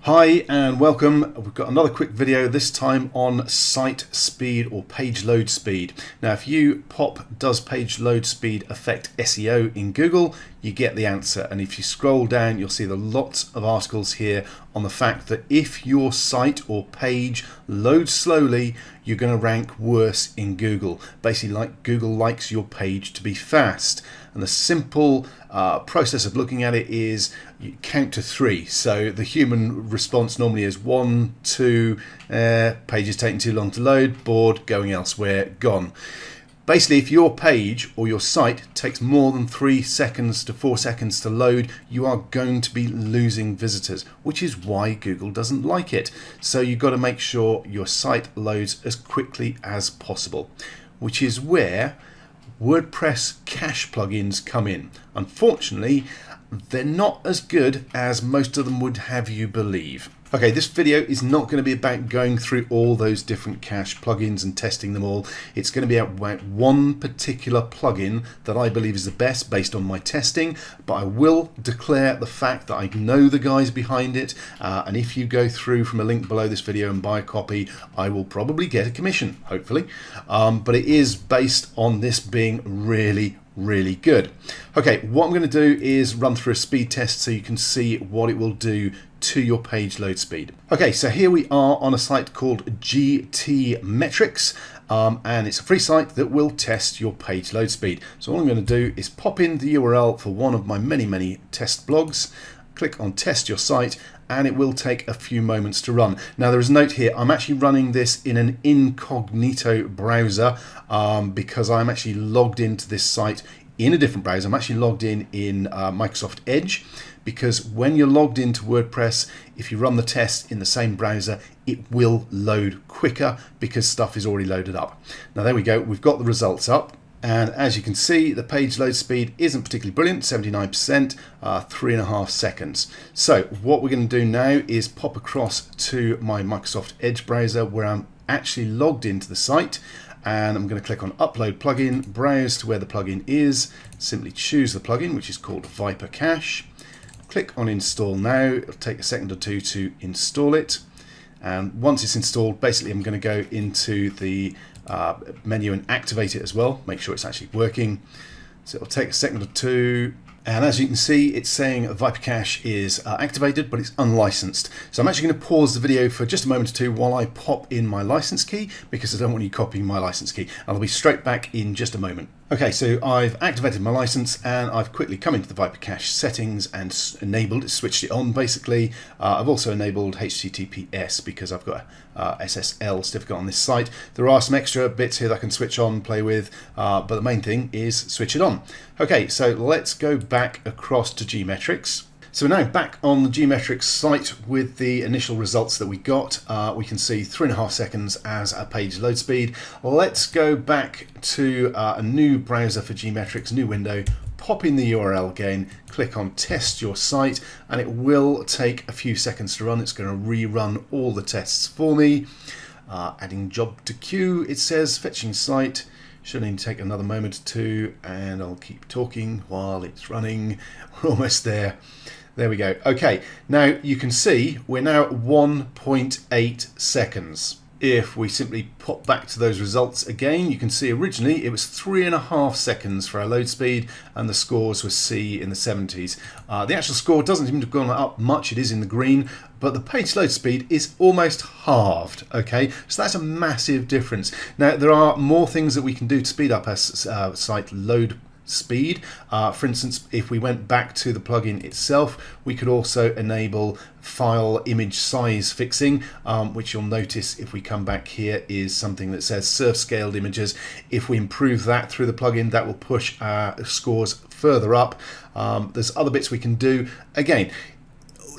Hi and welcome. We've got another quick video, this time on site speed or page load speed. Now if you pop "does page load speed affect SEO" in Google, you get the answer, and if you scroll down you'll see there are lots of articles here on the fact that if your site or page loads slowly, you're going to rank worse in Google. Basically, like Google likes your page to be fast, and the simple process of looking at it is you count to 3. So the human response normally is 1, 2, page is taking too long to load, bored, going elsewhere, gone. Basically, if your page or your site takes more than 3 seconds to 4 seconds to load, you are going to be losing visitors, which is why Google doesn't like it. So you've got to make sure your site loads as quickly as possible, which is where WordPress cache plugins come in. Unfortunately, they're not as good as most of them would have you believe. Okay, this video is not going to be about going through all those different cache plugins and testing them all. It's going to be about one particular plugin that I believe is the best based on my testing, but I will declare the fact that I know the guys behind it, and if you go through from a link below this video and buy a copy, I will probably get a commission, hopefully. But it is based on this being really good. Okay, what I'm going to do is run through a speed test so you can see what it will do to your page load speed. Okay, so here we are on a site called GTmetrix, and it's a free site that will test your page load speed. So all I'm going to do is pop in the URL for one of my many test blogs, click on test your site, and it will take a few moments to run. Now there is a note here, I'm actually running this in an incognito browser because I'm actually logged into this site in a different browser. I'm actually logged in Microsoft Edge, because when you're logged into WordPress, if you run the test in the same browser, it will load quicker because stuff is already loaded up. Now there we go, we've got the results up. And as you can see, the page load speed isn't particularly brilliant, 79%, 3.5 seconds. So what we're going to do now is pop across to my Microsoft Edge browser where I'm actually logged into the site, and I'm going to click on Upload Plugin, browse to where the plugin is, simply choose the plugin, which is called Viper Cache. Click on Install Now. It'll take a second or two to install it. And once it's installed, basically I'm going to go into the menu and activate it as well, make sure it's actually working. So it'll take a second or two, and as you can see, it's saying Viper Cache is activated, but it's unlicensed. So I'm actually going to pause the video for just a moment or two while I pop in my license key, because I don't want you copying my license key. I'll be straight back in just a moment. Okay, so I've activated my license and I've quickly come into the Viper Cache settings and switched it on basically. I've also enabled HTTPS because I've got a SSL certificate on this site. There are some extra bits here that I can switch on, play with, but the main thing is switch it on. Okay, so let's go back across to GTmetrix. So we're now back on the GTmetrix site with the initial results that we got. We can see 3.5 seconds as a page load speed. Let's go back to a new browser for GTmetrix, new window, pop in the URL again, click on test your site, and it will take a few seconds to run. It's going to rerun all the tests for me. Adding job to queue, it says fetching site. Should only take another moment or two, and I'll keep talking while it's running. We're almost there. There we go. Okay, now you can see we're now at 1.8 seconds. If we simply pop back to those results again, you can see originally it was 3.5 seconds for our load speed, and the scores were C in the 70s. The actual score doesn't seem to have gone up much, it is in the green, but the page load speed is almost halved. Okay, so that's a massive difference. Now there are more things that we can do to speed up our site load speed. For instance, if we went back to the plugin itself, we could also enable file image size fixing, which you'll notice if we come back here is something that says serve scaled images. If we improve that through the plugin, that will push our scores further up. There's other bits we can do. Again,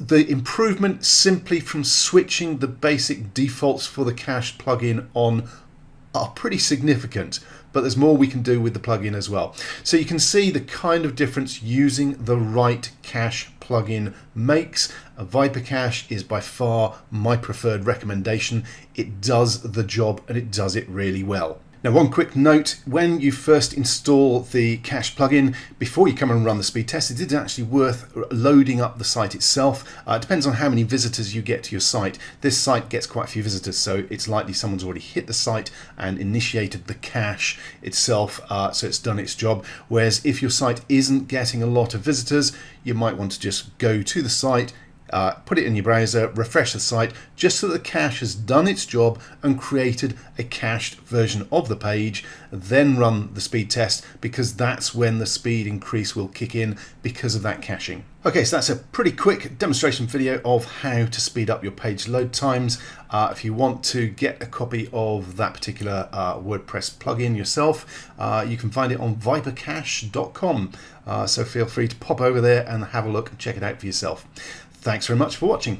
the improvement simply from switching the basic defaults for the cache plugin on are pretty significant, but there's more we can do with the plugin as well. So you can see the kind of difference using the right cache plugin makes. A Viper Cache is by far my preferred recommendation. It does the job and it does it really well. Now, one quick note, when you first install the cache plugin, before you come and run the speed test, it is actually worth loading up the site itself. It depends on how many visitors you get to your site. This site gets quite a few visitors, so it's likely someone's already hit the site and initiated the cache itself, so it's done its job. Whereas if your site isn't getting a lot of visitors, you might want to just go to the site, put it in your browser, refresh the site, just so the cache has done its job and created a cached version of the page, then run the speed test, because that's when the speed increase will kick in because of that caching. Okay, so that's a pretty quick demonstration video of how to speed up your page load times. If you want to get a copy of that particular WordPress plugin yourself, you can find it on vipercache.com. So feel free to pop over there and have a look and check it out for yourself. Thanks very much for watching.